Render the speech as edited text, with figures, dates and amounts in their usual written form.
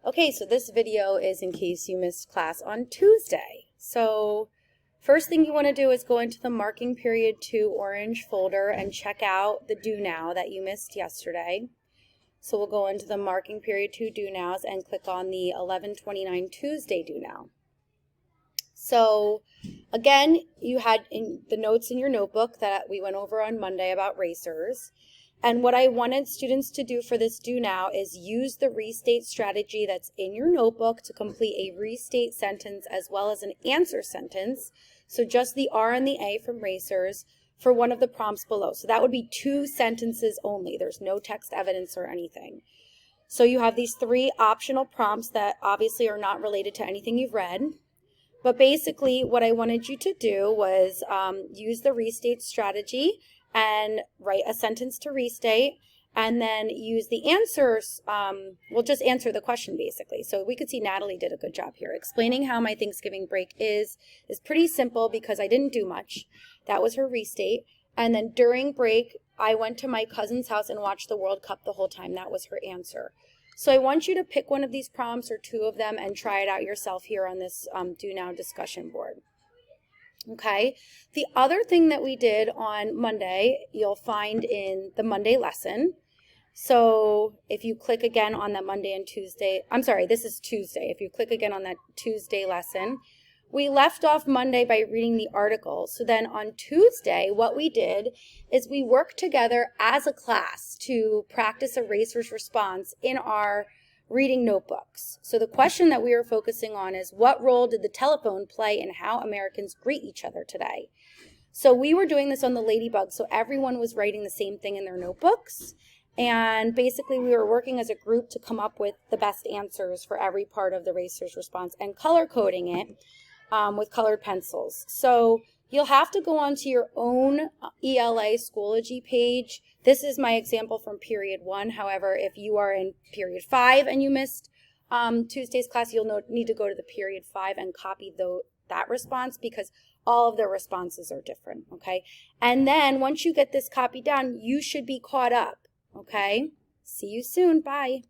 Okay, so this video is in case you missed class on Tuesday. So first thing you want to do is go into the Marking Period 2 orange folder and check out the Do Now that you missed yesterday. So we'll go into the Marking Period 2 Do Nows and click on the 11/29 Tuesday Do Now. So again, you had in the notes in your notebook that we went over on Monday about racers. And what I wanted students to do for this Do Now is use the restate strategy that's in your notebook to complete a restate sentence as well as an answer sentence. So just the R and the A from racers for one of the prompts below. So that would be 2 sentences only. There's no text evidence or anything. So you have these 3 optional prompts that obviously are not related to anything you've read. But basically what I wanted you to do was use the restate strategy and write a sentence to restate, and then use the answers. We'll just answer the question basically. So we could see Natalie did a good job here. Explaining how my Thanksgiving break is pretty simple because I didn't do much. That was her restate. And then during break, I went to my cousin's house and watched the World Cup the whole time. That was her answer. So I want you to pick one of these prompts or 2 of them and try it out yourself here on this Do Now discussion board. Okay, the other thing that we did on Monday, you'll find in the Monday lesson. So if you click again on that Monday and Tuesday, I'm sorry, this is Tuesday. If you click again on that Tuesday lesson, we left off Monday by reading the article. So then on Tuesday, what we did is we worked together as a class to practice a racer's response in our reading notebooks. So the question that we are focusing on is, what role did the telephone play in how Americans greet each other today? So we were doing this on the Ladybug, so everyone was writing the same thing in their notebooks. And basically we were working as a group to come up with the best answers for every part of the racer's response and color coding it with colored pencils. So you'll have to go onto your own ELA Schoology page. This is my example from period 1. However, if you are in period 5 and you missed Tuesday's class, you'll need to go to the period 5 and copy that response because all of their responses are different, okay? And then once you get this copy down, you should be caught up, okay? See you soon. Bye.